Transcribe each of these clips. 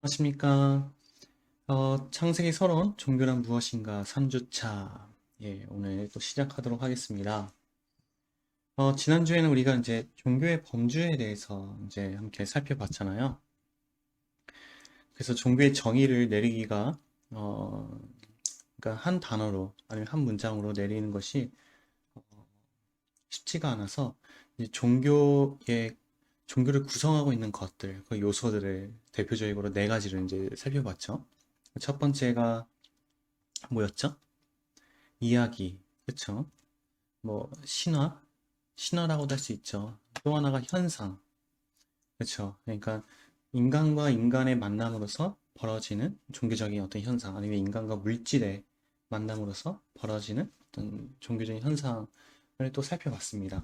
안녕하십니까. 창세기 서론 종교란 무엇인가 3주차. 오늘 또 시작하도록 하겠습니다. 지난주에는 우리가 이제 종교의 범주에 대해서 이제 함께 살펴봤잖아요. 그래서 종교의 정의를 내리기가, 그러니까 한 단어로 아니면 한 문장으로 내리는 것이 쉽지가 않아서 이제 종교를 구성하고 있는 것들, 그 요소들을 대표적으로 네 가지를 이제 살펴봤죠. 첫 번째가 뭐였죠? 이야기, 그쵸? 뭐 신화라고도 할 수 있죠. 또 하나가 현상, 그쵸? 그러니까 인간과 인간의 만남으로서 벌어지는 종교적인 어떤 현상, 아니면 인간과 물질의 만남으로서 벌어지는 어떤 종교적인 현상을 또 살펴봤습니다.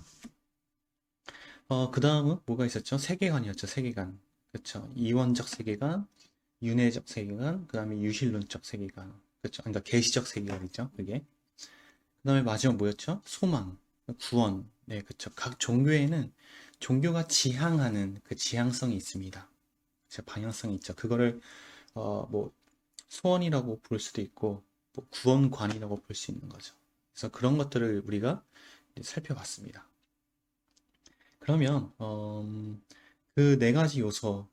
그 다음은 뭐가 있었죠? 세계관이었죠, 세계관. 그쵸? 이원적 세계관, 윤회적 세계관, 그 다음에 유실론적 세계관. 그쵸? 그러니까 계시적 세계관이죠, 그게. 그 다음에 마지막 뭐였죠? 소망, 구원. 네, 그쵸. 각 종교에는 종교가 지향하는 그 지향성이 있습니다. 그쵸. 방향성이 있죠. 그거를, 뭐, 소원이라고 부를 수도 있고, 뭐 구원관이라고 볼 수 있는 거죠. 그래서 그런 것들을 우리가 이제 살펴봤습니다. 그러면, 그 네 가지 요소,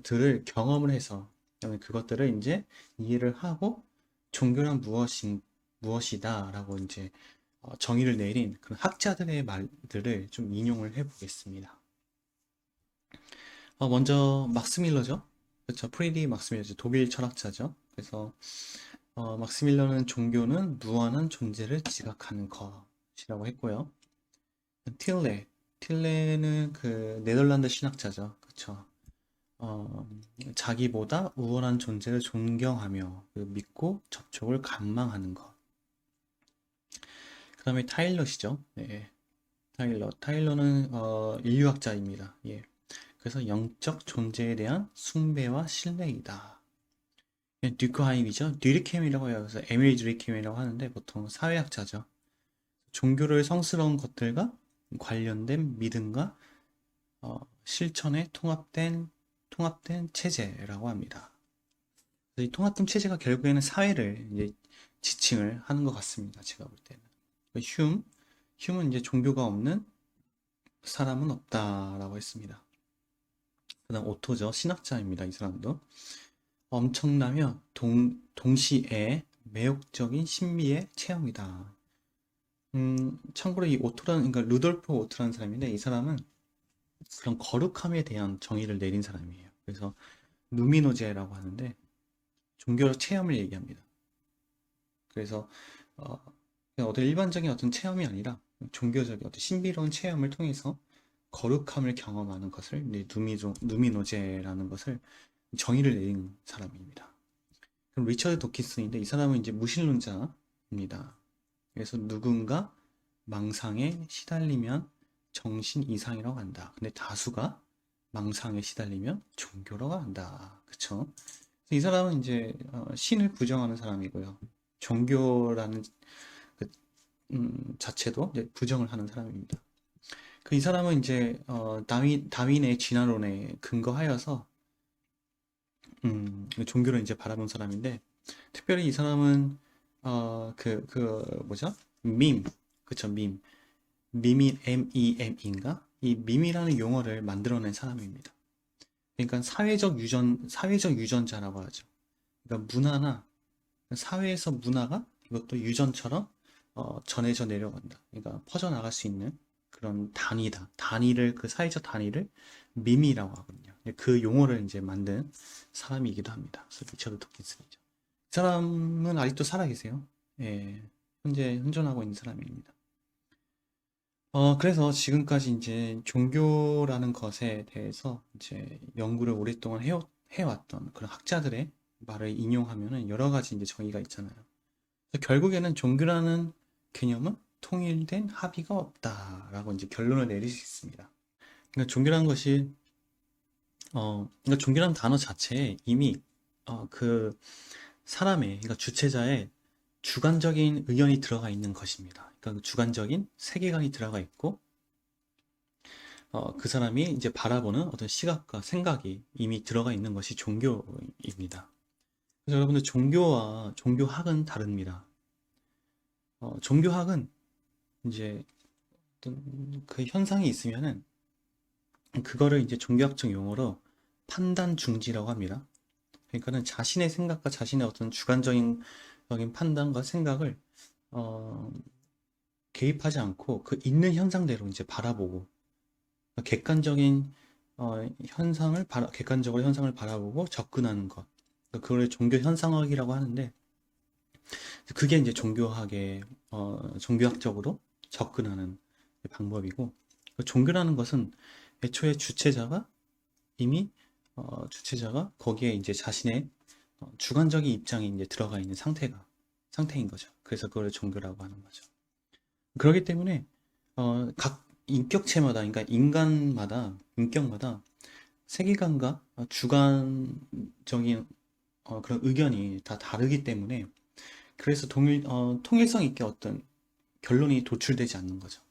들을 경험을 해서, 그것들을 이제 이해를 하고, 종교란 무엇이다 라고 이제 정의를 내린 그런 학자들의 말들을 좀 인용을 해보겠습니다. 먼저 막스 밀러죠. 그렇죠. 프리디 막스 밀러죠. 독일 철학자죠. 그래서 막스 밀러는 종교는 무한한 존재를 지각하는 것이라고 했고요. 틸레, 틸레는 그 네덜란드 신학자죠. 그렇죠. 어, 자기보다 우월한 존재를 존경하며 그 믿고 접촉을 갈망하는 것. 그 다음에 타일럿이죠. 네. 타일러는 인류학자입니다. 예. 그래서 영적 존재에 대한 숭배와 신뢰이다. 듀크하임이죠. 듀리켐이라고 해요. 그래서 에밀 듀리켐이라고 하는데 보통 사회학자죠. 종교를 성스러운 것들과 관련된 믿음과 실천에 통합된 체제라고 합니다. 이 통합된 체제가 결국에는 사회를 이제 지칭을 하는 것 같습니다. 제가 볼 때는. 휴은 이제 종교가 없는 사람은 없다라고 했습니다. 그다음 오토죠. 신학자입니다. 이 사람도. 엄청나며 동시에 매혹적인 신비의 체험이다. 참고로 이 오토라는, 그러니까 루돌프 오토라는 사람인데 이 사람은 그런 거룩함에 대한 정의를 내린 사람이에요. 그래서 누미노제라고 하는데 종교적 체험을 얘기합니다. 그래서 어, 그냥 어떤 일반적인 어떤 체험이 아니라 종교적인 어떤 신비로운 체험을 통해서 거룩함을 경험하는 것을 이제 누미노제라는 것을 정의를 내린 사람입니다. 그럼 리처드 도키슨인데 이 사람은 이제 무신론자입니다. 그래서 누군가 망상에 시달리면 정신 이상이라고 한다. 근데 다수가 망상에 시달리면 종교라고 한다. 그쵸? 이 사람은 이제 신을 부정하는 사람이고요. 종교라는 그, 자체도 이제 부정을 하는 사람입니다. 이 사람은 이제 다윈의 진화론에 근거하여서 종교를 이제 바라본 사람인데 특별히 이 사람은 뭐죠? 밈, 그쵸? 밈이 MEM인가? 이 밈이라는 용어를 만들어낸 사람입니다. 그러니까 사회적 유전자라고 하죠. 그러니까 문화나 사회에서 문화가 이것도 유전처럼 전해져 내려간다. 그러니까 퍼져나갈 수 있는 그런 단위다. 그 사회적 단위를 밈이라고 하거든요. 그 용어를 이제 만든 사람이기도 합니다. 그래서 리처드 도킨슨이죠. 이 사람은 아직도 살아계세요. 예, 현재 현존하고 있는 사람입니다. 그래서 지금까지 이제 종교라는 것에 대해서 이제 연구를 오랫동안 해왔던 그런 학자들의 말을 인용하면은 여러 가지 이제 정의가 있잖아요. 그래서 결국에는 종교라는 개념은 통일된 합의가 없다라고 이제 결론을 내릴 수 있습니다. 그러니까 그러니까 종교라는 단어 자체에 이미 그 사람의, 그러니까 주체자의 주관적인 의견이 들어가 있는 것입니다. 그러니까 그 주관적인 세계관이 들어가 있고, 그 사람이 이제 바라보는 어떤 시각과 생각이 이미 들어가 있는 것이 종교입니다. 그래서 여러분들 종교와 종교학은 다릅니다. 종교학은 이제 어떤 그 현상이 있으면은 그거를 이제 종교학적 용어로 판단 중지라고 합니다. 그러니까는 자신의 생각과 자신의 어떤 주관적인 판단과 생각을 어, 개입하지 않고 그 있는 현상대로 이제 바라보고 객관적인 객관적으로 현상을 바라보고 접근하는 것. 그걸 종교 현상학이라고 하는데 그게 이제 종교학의 종교학적으로 접근하는 방법이고 종교라는 것은 애초에 이미 주체자가 거기에 이제 자신의 주관적인 입장이 이제 들어가 있는 상태인 거죠. 그래서 그걸 종교라고 하는 거죠. 그렇기 때문에 각 인격체마다, 그러니까 인격마다 세계관과 주관적인 그런 의견이 다 다르기 때문에 그래서 통일성 있게 어떤 결론이 도출되지 않는 거죠.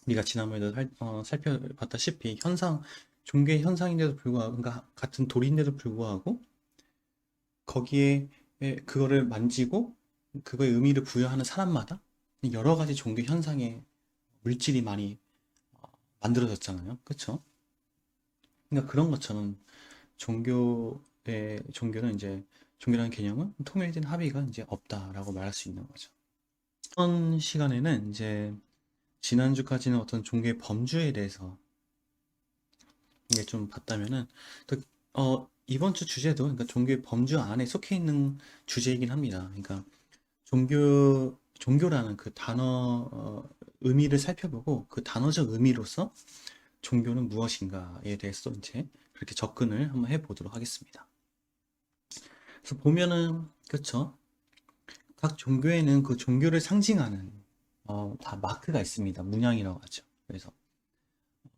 우리가 지난번에도 살펴봤다시피 종교의 현상인데도 불구하고, 그러니까 같은 돌인데도 불구하고 거기에 그거를 만지고 그거에 의미를 부여하는 사람마다 여러 가지 종교 현상의 물질이 많이 만들어졌잖아요. 그렇죠? 그러니까 그런 것처럼 종교라는 개념은 통일된 합의가 이제 없다라고 말할 수 있는 거죠. 이번 시간에는 이제 지난주까지는 어떤 종교의 범주에 대해서 이게 좀 봤다면은 또 이번 주 주제도 그러니까 종교의 범주 안에 속해 있는 주제이긴 합니다. 그러니까 종교라는 그 단어 의미를 살펴보고 그 단어적 의미로서 종교는 무엇인가에 대해서 이제 그렇게 접근을 한번 해보도록 하겠습니다. 그래서 보면은 그렇죠. 각 종교에는 그 종교를 상징하는 다 마크가 있습니다. 문양이라고 하죠. 그래서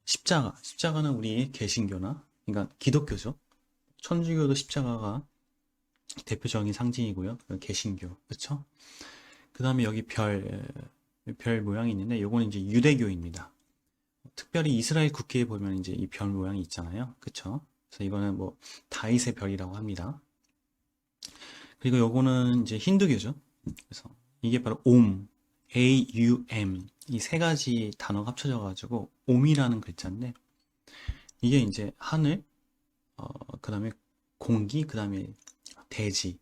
십자가는 우리 개신교나 그러니까 기독교죠. 천주교도 십자가가 대표적인 상징이고요. 개신교 그렇죠. 그 다음에 여기 별 모양이 있는데 요거는 이제 유대교입니다. 특별히 이스라엘 국기에 보면 이제 이 별 모양이 있잖아요. 그쵸? 그래서 이거는 뭐 다윗의 별이라고 합니다. 그리고 요거는 이제 힌두교죠. 그래서 이게 바로 AUM 이 세 가지 단어가 합쳐져 가지고 옴이라는 글자인데 이게 이제 하늘, 그 다음에 공기, 그 다음에 대지.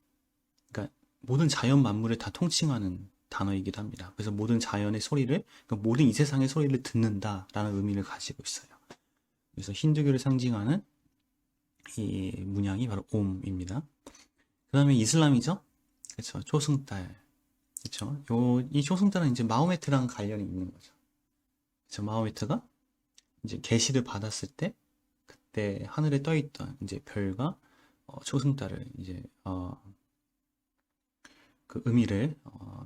그러니까 모든 자연 만물을 다 통칭하는 단어이기도 합니다. 그래서 모든 자연의 소리를, 그러니까 모든 이 세상의 소리를 듣는다라는 의미를 가지고 있어요. 그래서 힌두교를 상징하는 이 문양이 바로 옴입니다. 그 다음에 이슬람이죠. 그렇죠. 초승달. 그렇죠. 이 초승달은 이제 마호메트랑 관련이 있는 거죠. 그렇죠. 마호메트가 이제 계시를 받았을 때 그때 하늘에 떠 있던 이제 별과 초승달을 이제 그 의미를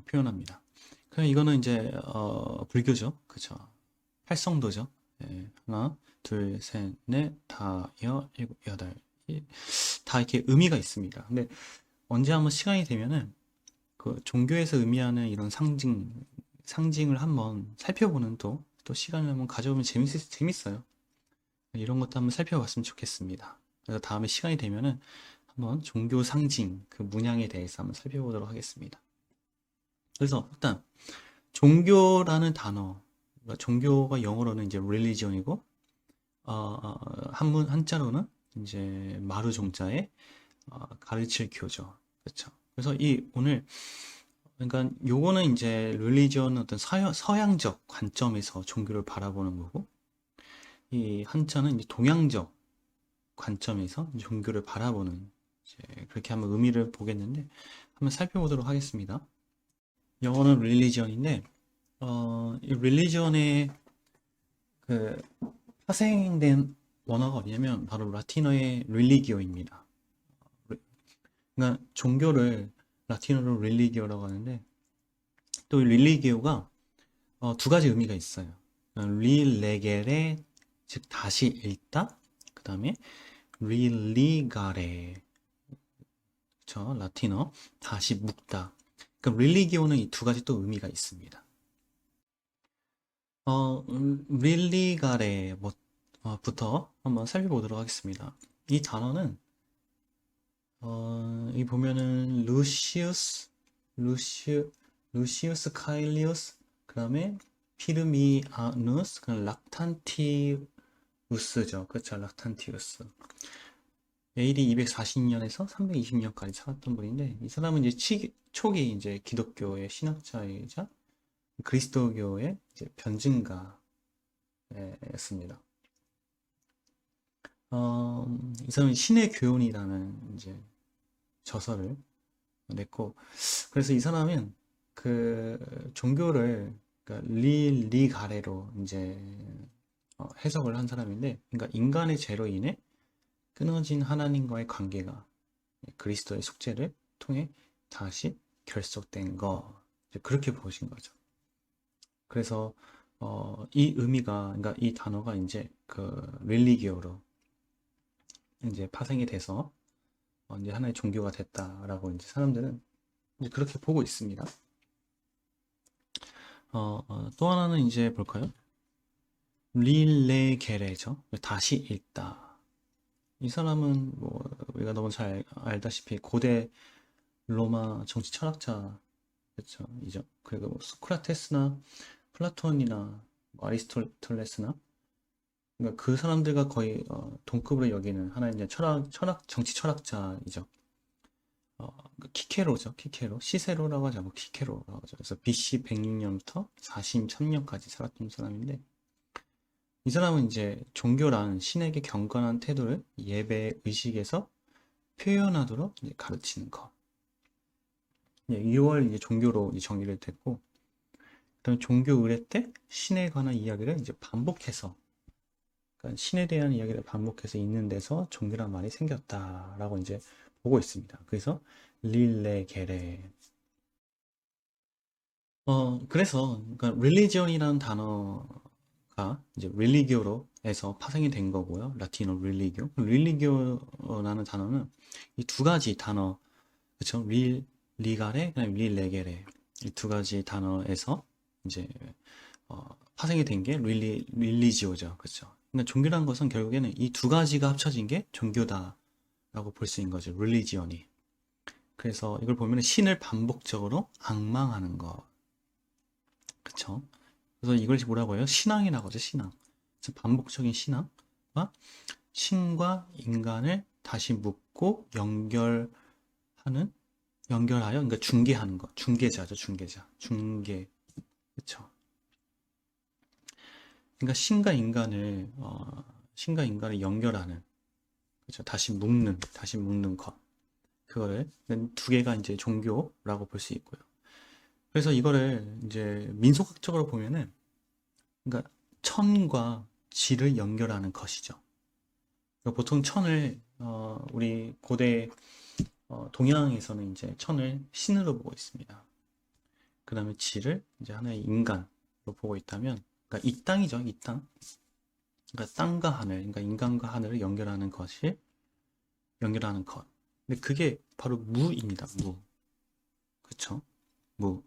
표현합니다. 그럼 이거는 이제 불교죠. 그렇죠. 팔성도죠. 예, 하나, 둘, 셋, 넷, 다섯, 일곱, 여덟. 다 이렇게 의미가 있습니다. 근데 언제 한번 시간이 되면은 그 종교에서 의미하는 이런 상징을 한번 살펴보는 또 시간을 한번 가져보면 재밌어요. 이런 것도 한번 살펴봤으면 좋겠습니다. 그래서 다음에 시간이 되면은 한번 종교 상징, 그 문양에 대해서 한번 살펴보도록 하겠습니다. 그래서 일단 종교라는 단어, 그러니까 종교가 영어로는 이제 religion이고 한자로는 이제 마루 종자에 가르칠 교죠. 그렇죠. 그래서 그러니까 요거는 이제 religion은 어떤 서양적 관점에서 종교를 바라보는 거고 이 한자는 이제 동양적 관점에서 종교를 바라보는 그렇게 한번 의미를 보겠는데 한번 살펴보도록 하겠습니다. 영어는 religion인데 이 religion의 그 파생된 원어가 어디냐면 바로 라틴어의 religio입니다. 그러니까 종교를 라틴어로 religio라고 하는데 또 religio가 두 가지 의미가 있어요. 릴레게레 즉 다시 읽다. 그 다음에 릴리가레 그쵸? 라틴어 다시 묵다. 그럼 릴리기오는 이 두 가지 또 의미가 있습니다. 릴리가레 부터 한번 살펴보도록 하겠습니다. 이 단어는 이 보면은 루시우스 카일리우스, 그 다음에 피르미아누스, 그 락탄티우스죠. 그쵸, 락탄티우스. AD 240년에서 320년까지 살았던 분인데, 이 사람은 이제 초기 이제 기독교의 신학자이자 그리스도교의 이제 변증가였습니다. 이 사람은 신의 교훈이라는 이제 저서를 냈고, 그래서 이 사람은 그 종교를 그러니까 리가레로 이제 해석을 한 사람인데, 그러니까 인간의 죄로 인해 끊어진 하나님과의 관계가 그리스도의 속죄를 통해 다시 결속된 거, 이제 그렇게 보신 거죠. 그래서 이 의미가, 그러니까 이 단어가 이제 그 릴리기오로 이제 파생이 돼서 이제 하나의 종교가 됐다라고 이제 사람들은 이제 그렇게 보고 있습니다. 또 하나는 이제 볼까요? 릴레게레죠. 다시 읽다. 이 사람은 뭐 우리가 너무 잘 알다시피 고대 로마 정치 철학자, 그렇죠, 이죠. 그리고 뭐 소크라테스나 플라톤이나 뭐 아리스토텔레스나, 그러니까 그 사람들과 거의 동급으로 여기는 하나의 이제 정치 철학자이죠. 그 키케로죠. 키케로. 시세로라고 하죠. 뭐 키케로라고 하죠. 그래서 BC 106년부터 43년까지 살았던 사람인데, 이 사람은 이제 종교란 신에게 경건한 태도를 예배 의식에서 표현하도록 이제 가르치는 것. 6월 이제 종교로 이제 정의를 됐고, 그다음에 종교 의례 때 신에 관한 이야기를 이제 반복해서, 그러니까 신에 대한 이야기를 반복해서 읽는 데서 종교란 말이 생겼다라고 이제 보고 있습니다. 그래서 릴레게레. 그래서 그러니까 religion이라는 단어가 이제 religio로 해서 파생이 된 거고요. 라틴어 religio. religio라는 단어는 이 두 가지 단어, 그렇죠? 리가레, 그다음에 릴레게레, 이 두 가지 단어에서 이제 파생이 된 게 릴리지오죠, 그렇죠? 그러니까 종교란 것은 결국에는 이 두 가지가 합쳐진 게 종교다라고 볼 수 있는 거죠, 릴리지언이. 그래서 이걸 보면 신을 반복적으로 앙망하는 것, 그렇죠? 그래서 이걸 뭐라고 해요? 신앙이라고 하죠, 신앙. 그래서 반복적인 신앙과 신과 인간을 다시 묶고 연결하여, 그러니까 중개하는 것, 중개자죠, 중개자, 중개, 그렇죠? 그러니까 신과 인간을 연결하는, 그렇죠? 다시 묶는 것, 그거를 두 개가 이제 종교라고 볼 수 있고요. 그래서 이거를 이제 민속학적으로 보면은, 그러니까 천과 지를 연결하는 것이죠. 그러니까 보통 천을 우리 고대 동양에서는 이제 천을 신으로 보고 있습니다. 그 다음에 지를 이제 하나의 인간으로 보고 있다면, 그러니까 이 땅이죠, 이 땅. 그러니까 땅과 하늘, 그러니까 인간과 하늘을 연결하는 것. 근데 그게 바로 무입니다, 무. 그쵸? 무.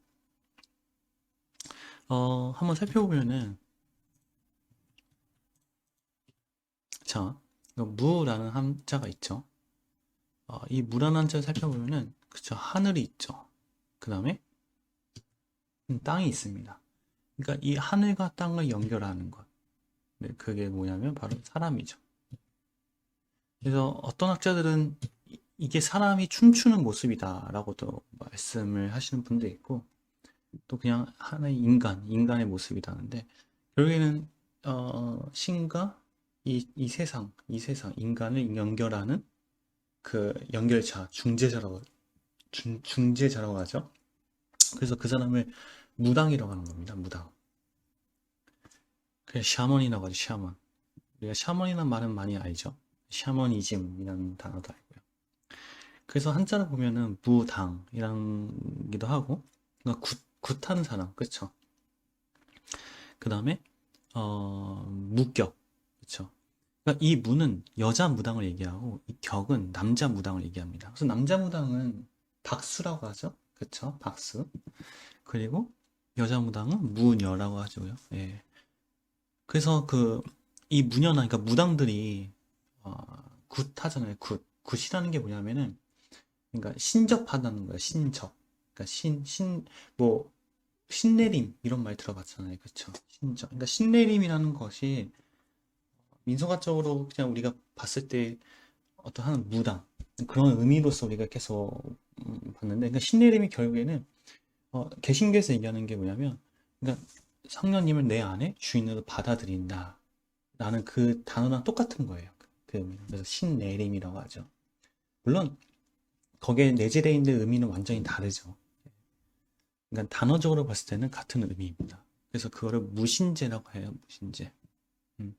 한번 살펴보면은, 자, 무라는 한자가 있죠. 이 무라는 한자를 살펴보면은, 그쵸, 하늘이 있죠. 그 다음에 땅이 있습니다. 그러니까 이 하늘과 땅을 연결하는 것. 네, 그게 뭐냐면 바로 사람이죠. 그래서 어떤 학자들은 이게 사람이 춤추는 모습이다라고도 말씀을 하시는 분도 있고, 또 그냥 하나의 인간의 모습이라는데, 결국에는 신과 이 세상, 인간을 연결하는 그 연결자, 중재자라고 하죠. 그래서 그 사람을 무당이라고 하는 겁니다. 무당. 그래서 샤먼이라고 하죠. 샤먼. 우리가 샤먼이라는 말은 많이 알죠. 샤머니즘이라는 단어도 알고요. 그래서 한자로 보면은 무당이라는 기도 하고, 그러니까 굿하는 사람, 그쵸? 그 다음에 무격, 그쵸? 그러니까 이 무는 여자 무당을 얘기하고, 이 격은 남자 무당을 얘기합니다. 그래서 남자 무당은 박수라고 하죠, 그쵸? 박수. 그리고 여자 무당은 무녀라고 하죠요. 예. 그래서 그 이 무녀나 그러니까 무당들이 어, 굿하잖아요. 굿이라는 게 뭐냐면은 그러니까 신접하다는 거예요. 신접. 그러니까 뭐 신내림 이런 말 들어봤잖아요. 그렇죠? 신접. 그러니까 신내림이라는 것이 민소가적으로 그냥 우리가 봤을 때 어떤 한 무당 그런 의미로서 우리가 계속 봤는데 그러니까 신내림이 결국에는 개신교에서 얘기하는 게 뭐냐면 그러니까 성령님을 내 안에 주인으로 받아들인다 라는 그 단어랑 똑같은 거예요. 그 의미는. 그래서 신내림이라고 하죠. 물론 거기에 내재되어 있는 의미는 완전히 다르죠. 그러니까 단어적으로 봤을 때는 같은 의미입니다. 그래서 그거를 무신제라고 해요. 무신제. 음,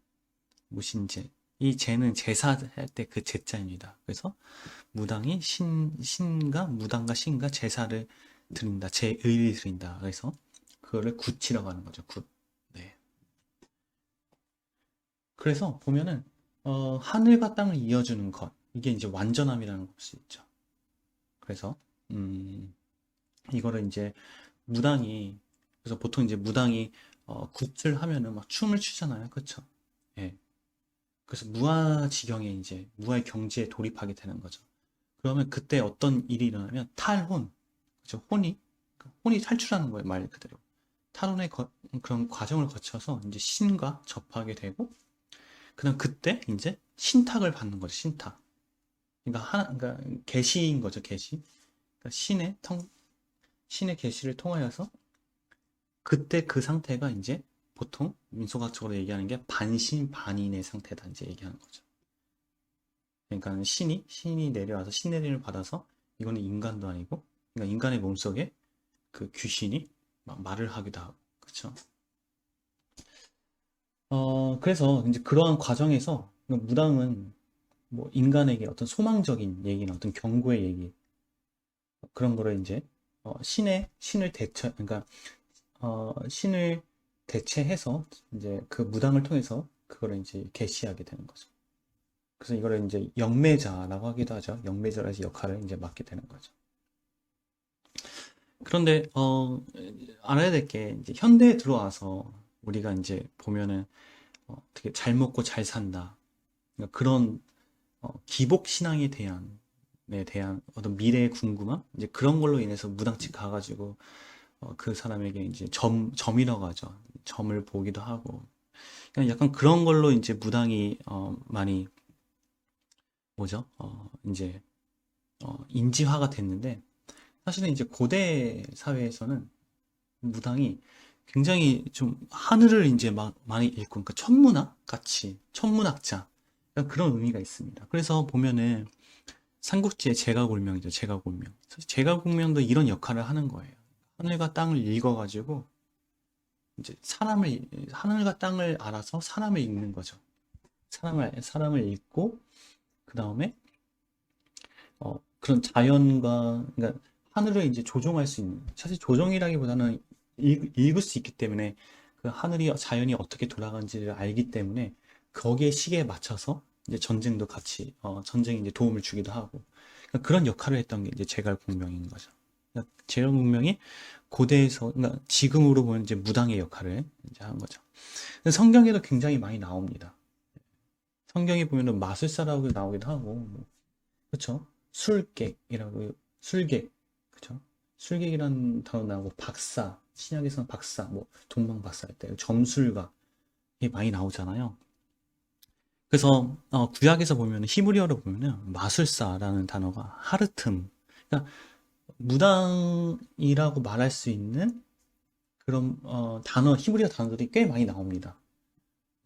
무신제. 이 제는 제사할 때 그 제자입니다. 그래서 무당이 신과 무당과 신과 제사를 드린다. 제의를 드린다. 그래서 그거를 굿이라고 하는 거죠. 굿. 네. 그래서 보면은 하늘과 땅을 이어주는 것. 이게 이제 완전함이라는 걸 수 있죠. 그래서 이거를 이제 무당이 그래서 보통 이제 무당이 굿을 하면은 막 춤을 추잖아요. 그렇죠? 예. 그래서 무아지경에 이제 무아의 경지에 돌입하게 되는 거죠. 그러면 그때 어떤 일이 일어나면 탈혼, 그죠? 혼이 탈출하는 거예요, 말 그대로. 탈혼의 그런 과정을 거쳐서 이제 신과 접하게 되고, 그다음 그때 이제 신탁을 받는 거죠, 신탁. 그러니까 그러니까 계시인 거죠, 계시. 그러니까 신의 계시를 통하여서 그때 그 상태가 이제 보통 민소각적으로 얘기하는 게 반신반인의 상태다 이제 얘기하는 거죠. 그러니까 신이 내려와서 신내림을 받아서 이거는 인간도 아니고, 그러니까 인간의 몸속에 그 귀신이 막 말을 하기도 하고, 그렇죠? 그래서 이제 그러한 과정에서 무당은 뭐 인간에게 어떤 소망적인 얘기나 어떤 경고의 얘기 그런 거를 이제 신을 그러니까 신을 대체해서 이제 그 무당을 통해서 그거를 이제 계시하게 되는 거죠. 그래서 이거를 이제 영매자라고 하기도 하죠. 영매자라서 역할을 이제 맡게 되는 거죠. 그런데 알아야 될 게 이제 현대에 들어와서 우리가 이제 보면은 되게 잘 먹고 잘 산다. 그러니까 그런 기복 신앙에 대한 어떤 미래의 궁금함 이제 그런 걸로 인해서 무당집 가가지고 그 사람에게 이제 점이라고 하죠. 점을 보기도 하고 그냥 약간 그런 걸로 이제 무당이 많이 뭐죠? 이제 인지화가 됐는데 사실은 이제 고대 사회에서는 무당이 굉장히 좀 하늘을 이제 막 많이 읽고 그러니까 천문학 같이 천문학자 그런 의미가 있습니다. 그래서 보면은 삼국지의 제가골명이죠. 제가골명. 사실 제가골명도 이런 역할을 하는 거예요. 하늘과 땅을 읽어가지고 이제 하늘과 땅을 알아서 사람을 읽는 거죠. 사람을 읽고 그 다음에 그런 자연과 그러니까 하늘을 이제 조종할 수 있는 사실 조종이라기보다는 읽을 수 있기 때문에 그 하늘이 자연이 어떻게 돌아가는지를 알기 때문에 거기에 시기에 맞춰서 이제 전쟁도 같이 전쟁에 이제 도움을 주기도 하고 그러니까 그런 역할을 했던 게 이제 제갈공명인 거죠. 그러니까 제갈공명이 고대에서 그러니까 지금으로 보면 이제 무당의 역할을 이제 한 거죠. 성경에도 굉장히 많이 나옵니다. 성경에 보면은 마술사라고 나오기도 하고 그렇죠? 술객이라고 술객 그렇죠? 술객이라는 단어 나오고 박사 신약에서는 박사 뭐 동방박사 할 때 점술가 이게 많이 나오잖아요. 그래서 구약에서 보면 히브리어로 보면은 마술사라는 단어가 하르틈 그러니까 무당이라고 말할 수 있는 그런 히브리어 단어들이 꽤 많이 나옵니다.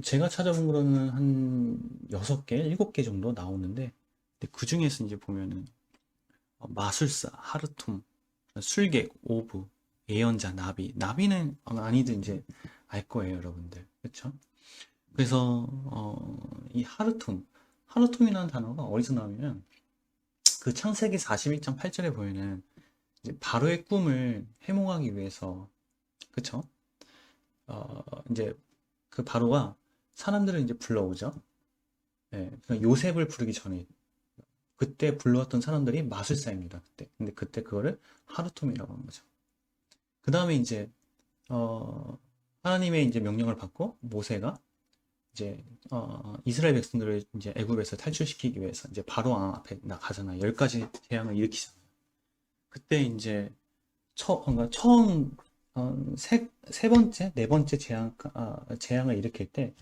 제가 찾아본 거로는 한 6개, 7개 정도 나오는데 그 중에서 이제 보면은 마술사, 하르툼, 술객, 오브, 예언자, 나비는 아마 많이들 이제 알 거예요, 여러분들. 그렇죠? 그래서 이 하르툼이라는 단어가 어디서 나오냐면 그 창세기 41.8절에 보면은 이제 바로의 꿈을 해몽하기 위해서 그쵸? 이제 그 바로가 사람들을 이제 불러오죠. 예, 그러니까 요셉을 부르기 전에 그때 불러왔던 사람들이 마술사입니다. 그때. 근데 그때 그거를 하루툼이라고 하는 거죠. 그 다음에 이제 하나님의 이제 명령을 받고 모세가 이제 이스라엘 백성들을 이제 애굽에서 탈출시키기 위해서 이제 바로 왕 앞에 나가잖아. 10가지 재앙을 일으키잖아. 그때 이제 그러니까 처음 세 번째, 네 번째 재앙을 일으킬 때,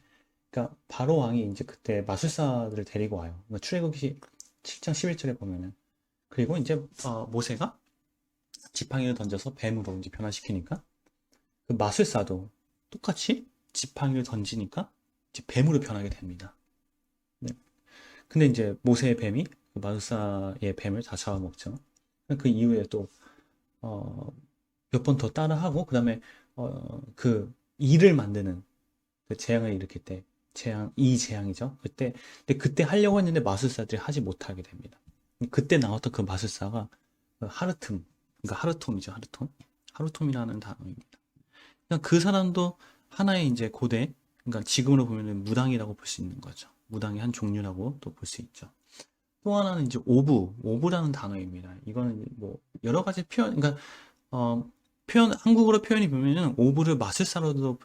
그러니까 바로 왕이 이제 그때 마술사들을 데리고 와요. 그러니까 출애굽기 7장 11절에 보면은. 그리고 이제 모세가 지팡이를 던져서 뱀으로 이제 변화시키니까 그 마술사도 똑같이 지팡이를 던지니까 이제 뱀으로 변하게 됩니다. 네. 근데 이제 모세의 뱀이 그 마술사의 뱀을 다 잡아먹죠. 그 이후에 또 몇 번 더 따라하고 그다음에 그 이를 만드는 그 재앙을 일으킬 때 이 재앙이죠. 근데 그때 하려고 했는데 마술사들이 하지 못하게 됩니다. 그때 나왔던 그 마술사가 그 그러니까 하르톰이죠. 하루톰이라는 단어입니다. 그냥 그 사람도 하나의 이제 그러니까 지금으로 보면은 무당이라고 볼 수 있는 거죠. 무당의 한 종류라고 또 볼 수 있죠. 또 하나는 이제 오브라는 단어입니다. 이거는 뭐 여러 가지 그러니까 어, 한국어로 표현이 보면은 오브를 마술사로도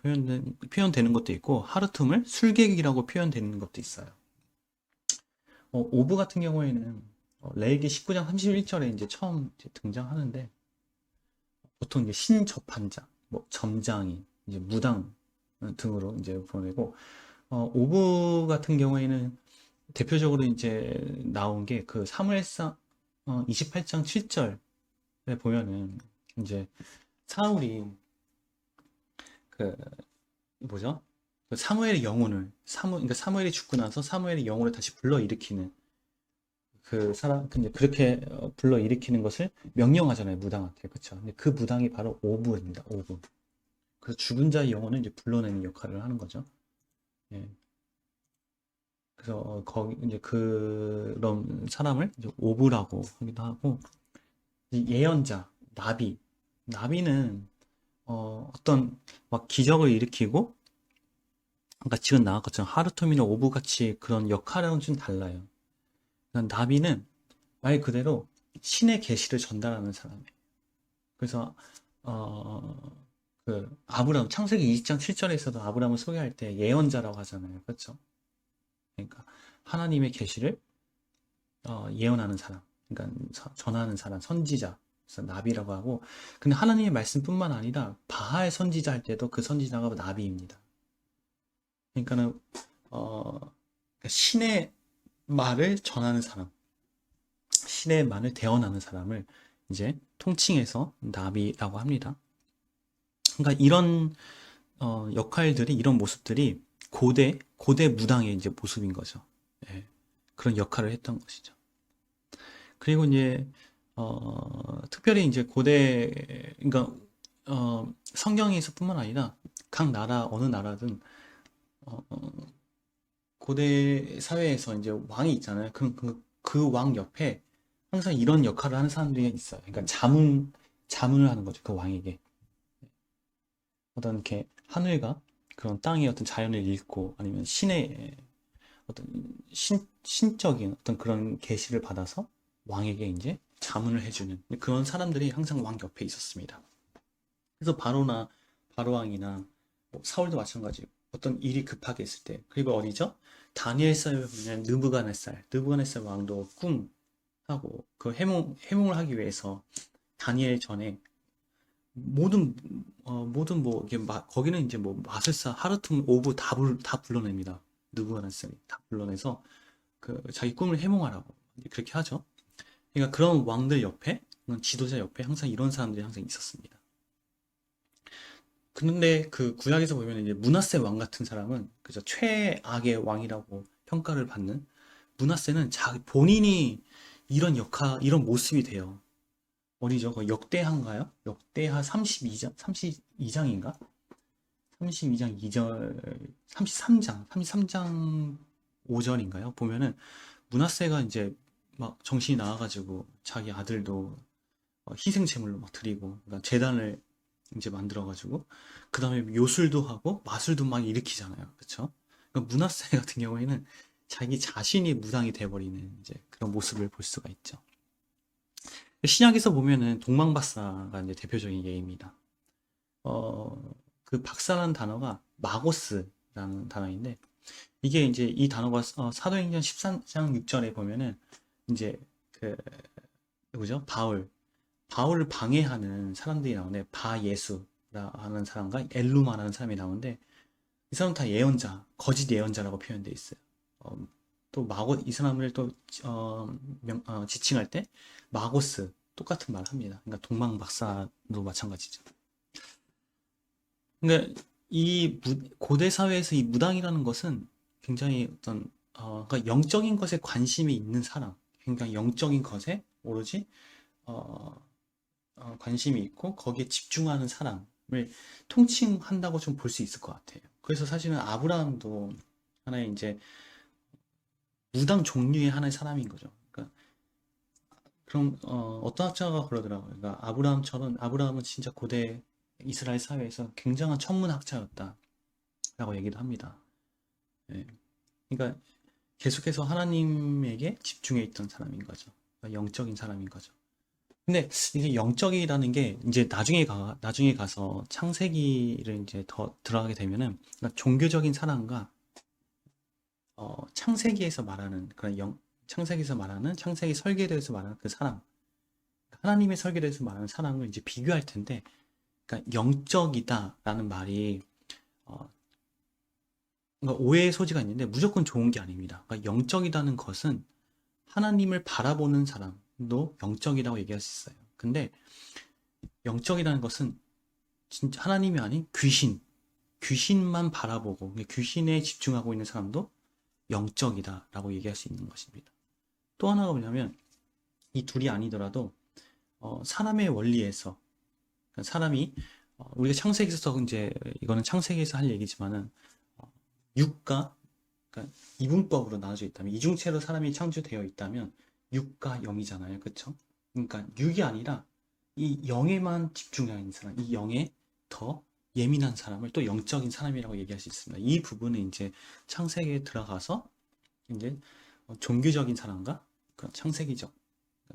표현되는 것도 있고 하르툼을 술객이라고 표현되는 것도 있어요. 오브 같은 경우에는 레위기 19장 31절에 이제 처음 이제 등장하는데 보통 이제 신접한 자, 뭐 점장이, 이제 무당 등으로 이제 보내고 오브 같은 경우에는 대표적으로 이제 나온 게 그 사무엘상 28장 7절에 보면은 이제 사울이 그 뭐죠? 그 사무엘의 영혼을 그러니까 사무엘이 죽고 나서 사무엘의 영혼을 다시 불러일으키는 그 사람 근데 그렇게 불러일으키는 것을 명령하잖아요 무당한테 그렇죠? 근데 그 무당이 바로 오브입니다 오브. 그래서 죽은 자의 영혼을 이제 불러내는 역할을 하는 거죠. 예. 그래서 거기 이제 그런 사람을 이제 오브라고 하기도 하고 예언자 나비는 어떤 막 기적을 일으키고 그러니까 지금 나온 것처럼 하루토미나 오브 같이 그런 역할은 좀 달라요. 그러니까 나비는 말 그대로 신의 계시를 전달하는 사람이에요. 그래서 그 아브람 창세기 20장 7절에서도 아브람을 소개할 때 예언자라고 하잖아요. 그렇죠? 그러니까 하나님의 계시를 예언하는 사람, 그러니까 전하는 사람, 선지자, 그래서 나비라고 하고, 근데 하나님의 말씀뿐만 아니라 바할 선지자 할 때도 그 선지자가 나비입니다. 그러니까는 신의 말을 전하는 사람, 신의 말을 대언하는 사람을 이제 통칭해서 나비라고 합니다. 그러니까 이런 역할들이 이런 모습들이 고대 무당의 이제 모습인 거죠. 예, 그런 역할을 했던 것이죠. 그리고 이제 특별히 이제 그러니까 성경에서뿐만 아니라 각 나라 어느 나라든 어, 고대 사회에서 이제 왕이 있잖아요. 그 왕 옆에 항상 이런 역할을 하는 사람들이 있어요. 그러니까 자문을 하는 거죠. 그 왕에게 어떤 이렇게 하늘과 그런 땅의 어떤 자연을 읽고 아니면 신의 어떤 신적인 어떤 그런 계시를 받아서 왕에게 이제 자문을 해주는 그런 사람들이 항상 왕 옆에 있었습니다. 그래서 바로왕이나 뭐 사울도 마찬가지 어떤 일이 급하게 있을 때 그리고 어디죠? 다니엘서에 보면 느부갓네살 왕도 꿈하고 그 해몽을 하기 위해서 다니엘 전에 모든 뭐 이게 거기는 이제 뭐 마술사 하르툼 오브 다 불러냅니다. 느부갓네살이 다 불러내서 그 자기 꿈을 해몽하라고 그렇게 하죠. 그러니까 그런 왕들 옆에 그런 지도자 옆에 항상 이런 사람들이 항상 있었습니다. 그런데 그 구약에서 보면 이제 므낫세 왕 같은 사람은 그저 최악의 왕이라고 평가를 받는 므낫세는 본인이 이런 모습이 돼요. 어디죠? 그 역대하인가요? 역대하 32장인가? 32장 2절, 33장 5절인가요? 보면은 므낫세가 이제 막 정신이 나와가지고 자기 아들도 희생 제물로 막 드리고 그러니까 재단을 이제 만들어가지고 그 다음에 요술도 하고 마술도 막 일으키잖아요. 그렇죠? 그러니까 므낫세 같은 경우에는 자기 자신이 무당이 돼버리는 이제 그런 모습을 볼 수가 있죠. 신약에서 보면은 동방박사가 이제 대표적인 예입니다. 그 박사라는 단어가 마고스라는 단어인데 이게 이제 이 단어가 사도행전 14장 6절에 보면은 이제 그 누구죠? 바울을 방해하는 사람들이 나오는데 바예수라 하는 사람과 엘루마라는 사람이 나오는데 이 사람 다 예언자, 거짓 예언자라고 표현되어 있어요. 어, 또 이 사람을 또 지칭할 때 마고스 똑같은 말 합니다. 그러니까 동방박사도 마찬가지죠. 그러니까 고대 사회에서 이 무당이라는 것은 굉장히 그러니까 영적인 것에 관심이 있는 사람, 굉장히 영적인 것에 오로지 어, 관심이 있고 거기에 집중하는 사람을 통칭한다고 좀 볼 수 있을 것 같아요. 그래서 사실은 아브라함도 하나의 이제 무당 종류의 하나의 사람인 거죠. 그러니까 그럼 어떤 학자가 그러더라고요. 그러니까 아브라함은 진짜 고대 이스라엘 사회에서 굉장한 천문학자였다라고 얘기도 합니다. 예. 그러니까 계속해서 하나님에게 집중해 있던 사람인 거죠. 그러니까 영적인 사람인 거죠. 근데 이게 영적이라는 게 이제 나중에 가서 창세기를 이제 더 들어가게 되면은 그러니까 종교적인 사랑과 창세기에서 말하는 창세기에서 말하는 창세기 설계도에서 말하는 그 사랑, 하나님의 설계도에서 말하는 사랑을 이제 비교할 텐데, 그러니까 영적이다라는 말이 어, 그러니까 오해의 소지가 있는데 무조건 좋은 게 아닙니다. 그러니까 영적이라는 것은 하나님을 바라보는 사람도 영적이라고 얘기할 수 있어요. 근데 영적이라는 것은 진짜 하나님이 아닌 귀신만 바라보고 귀신에 집중하고 있는 사람도 영적이다라고 얘기할 수 있는 것입니다. 또 하나가 뭐냐면 이 둘이 아니더라도 사람의 원리에서 그러니까 사람이 우리가 창세기에서 이제 이거는 창세기에서 할 얘기지만은 육과 그러니까 이분법으로 나눠져 있다면 이중체로 사람이 창조되어 있다면 육과 영이잖아요, 그렇죠? 그러니까 육이 아니라 이 영에만 집중하는 있는 사람, 이 영에 더 예민한 사람을 또 영적인 사람이라고 얘기할 수 있습니다. 이 부분은 이제 창세기에 들어가서 이제 종교적인 사람과 그런 창세기적,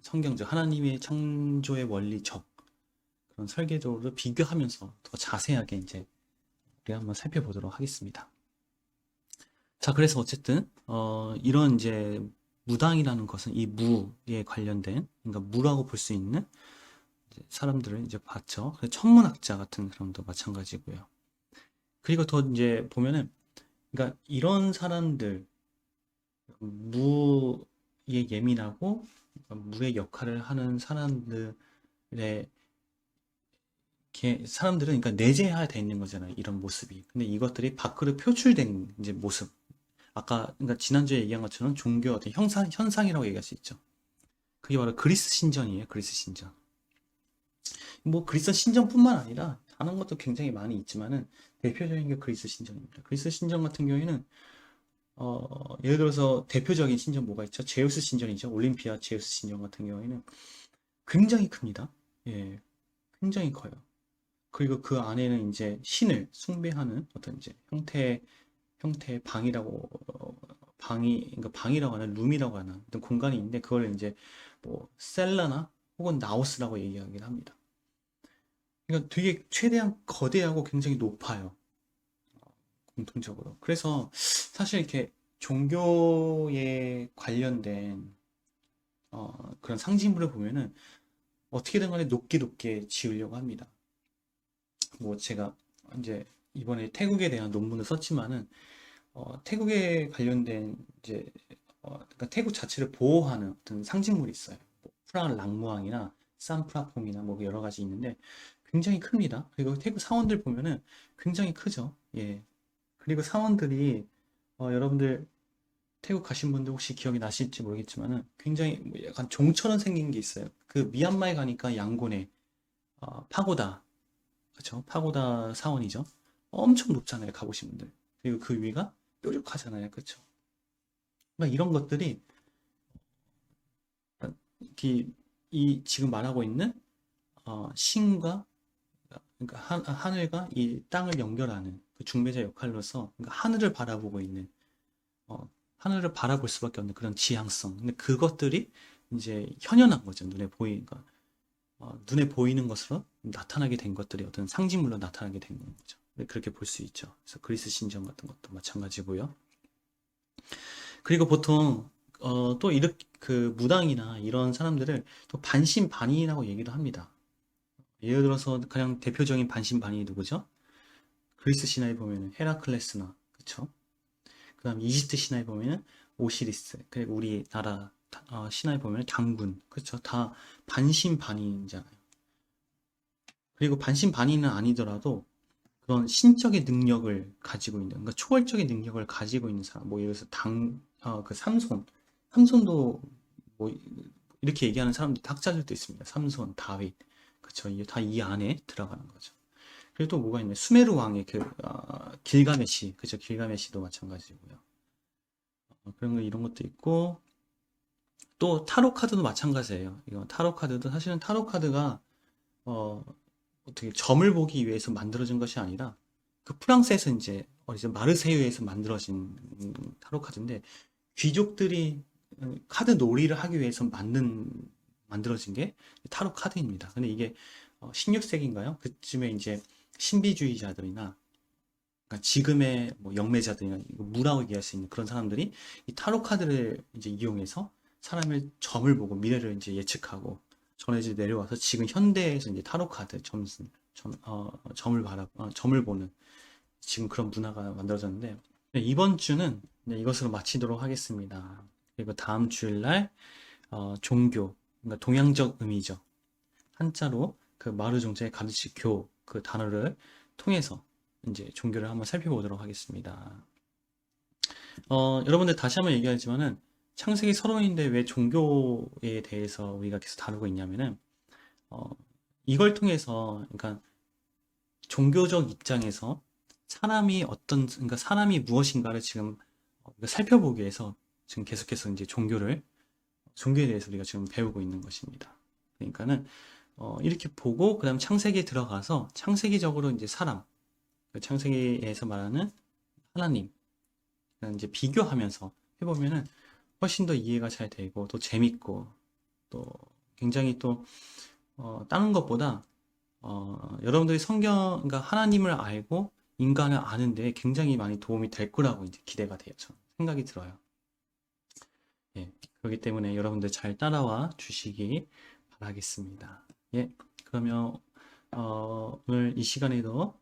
성경적, 하나님의 창조의 원리적 그런 설계도를 비교하면서 더 자세하게 이제 우리가 한번 살펴보도록 하겠습니다. 자, 그래서 어쨌든 이런 이제 무당이라는 것은 이 무에 관련된 그러니까 무라고 볼 수 있는 사람들을 이제 봤죠. 천문학자 같은 사람도 마찬가지고요. 그리고 더 이제 보면은 그러니까 이런 사람들 무에 예민하고 무의 역할을 하는 사람들의 사람들은 그러니까 내재화되어 있는 거잖아요. 이런 모습이. 근데 이것들이 밖으로 표출된 이제 모습. 아까 그러니까 지난주에 얘기한 것처럼 종교 어떤 현상이라고 얘기할 수 있죠. 그게 바로 그리스 신전이에요. 그리스 신전. 뭐 그리스 신전뿐만 아니라 다른 것도 굉장히 많이 있지만은 대표적인 게 그리스 신전입니다. 그리스 신전 같은 경우에는 예를 들어서 대표적인 신전 뭐가 있죠? 제우스 신전이죠. 올림피아 제우스 신전 같은 경우에는 굉장히 큽니다. 예, 굉장히 커요. 그리고 그 안에는 이제 신을 숭배하는 어떤 이제 형태의 방이라고 그러니까 방이라고 하나 룸이라고 하나 어떤 공간이 있는데 그걸 이제 뭐 셀라나 혹은 나오스라고 얘기하긴 합니다. 그러니까 되게 최대한 거대하고 굉장히 높아요. 공통적으로. 그래서 사실 이렇게 종교에 관련된 그런 상징물을 보면은 어떻게든 간에 높게 지으려고 합니다. 뭐 제가 이제 이번에 태국에 대한 논문을 썼지만은 태국에 관련된 이제 그러니까 태국 자체를 보호하는 어떤 상징물이 있어요. 뭐 프라 랑무앙이나 산프라퐁이나 뭐 여러 가지 있는데 굉장히 큽니다. 그리고 태국 사원들 보면은 굉장히 크죠. 예. 그리고 사원들이 여러분들 태국 가신 분들 혹시 기억이 나실지 모르겠지만은 굉장히 뭐 약간 종처럼 생긴 게 있어요. 그 미얀마에 가니까 양곤에 파고다, 그렇죠? 파고다 사원이죠. 엄청 높잖아요. 가보신 분들. 그리고 그 위가 뾰족하잖아요. 그렇죠? 그러니까 이런 것들이 이, 이 지금 말하고 있는 신과 그러니까 하늘과 이 땅을 연결하는 그 중매자 역할로서 그러니까 하늘을 바라보고 있는 하늘을 바라볼 수밖에 없는 그런 지향성. 근데 그것들이 이제 현현한 거죠. 눈에 보이는 것으로 나타나게 된 것들이 어떤 상징물로 나타나게 된 거죠. 네, 그렇게 볼 수 있죠. 그래서 그리스 신전 같은 것도 마찬가지고요. 그리고 보통 또 이렇게 그 무당이나 이런 사람들을 또 반신반의라고 얘기도 합니다. 예를 들어서 그냥 대표적인 반신반의 누구죠? 그리스 신화에 보면은 헤라클레스나 그쵸? 그다음 이집트 신화에 보면은 오시리스 그리고 우리나라 신화에 보면 당군 그쵸? 다 반신반의잖아요. 그리고 반신반의는 아니더라도 그런 신적인 능력을 가지고 있는 그러니까 초월적인 능력을 가지고 있는 사람 뭐 예를 들어서 그 삼손도 뭐 이렇게 얘기하는 사람들 학자들도 있습니다. 삼손, 다윗 그쵸? 이게 다 이 안에 들어가는 거죠. 그리고 또 뭐가 있나요? 수메르 왕의 길가메시 그쵸? 길가메시도 마찬가지고요. 그런 거 이런 것도 있고 또 타로 카드도 마찬가지예요. 이거 타로 카드도 사실은 타로 카드가 어, 어떻게 점을 보기 위해서 만들어진 것이 아니라 그 프랑스에서 이제 어디서 마르세유에서 만들어진 타로 카드인데 귀족들이 카드 놀이를 하기 위해서 만들어진 게 타로 카드입니다. 근데 이게 16세기인가요? 그쯤에 이제 신비주의자들이나 그러니까 지금의 뭐 영매자들이나 무라고 얘기할 수 있는 그런 사람들이 이 타로 카드를 이제 이용해서 사람의 점을 보고 미래를 이제 예측하고 전해져 내려와서 지금 현대에서 이제 타로 카드 점을 보는 지금 그런 문화가 만들어졌는데 네, 이번 주는 네, 이것으로 마치도록 하겠습니다. 그리고 다음 주일날 종교 그러니까 동양적 의미죠. 한자로 그 마루종자의 가르치 교 그 단어를 통해서 이제 종교를 한번 살펴보도록 하겠습니다. 여러분들 다시 한번 얘기하지만은 창세기 서론인데 왜 종교에 대해서 우리가 계속 다루고 있냐면은 어, 이걸 통해서 그러니까 종교적 입장에서 그러니까 사람이 무엇인가를 지금 살펴보기 위해서 지금 계속해서 이제 종교에 대해서 우리가 지금 배우고 있는 것입니다. 그러니까는 이렇게 보고 그다음 창세기에 들어가서 창세기적으로 이제 그 창세기에서 말하는 하나님 이제 비교하면서 해보면은 훨씬 더 이해가 잘 되고 또 재밌고 또 굉장히 또 다른 것보다 여러분들이 그러니까 하나님을 알고 인간을 아는데 굉장히 많이 도움이 될 거라고 이제 기대가 돼요. 저는 생각이 들어요. 예, 그렇기 때문에 여러분들 잘 따라와 주시기 바라겠습니다. 예, 그러면 오늘 이 시간에도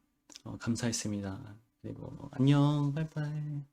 감사했습니다. 그리고 안녕, 빠이빠이.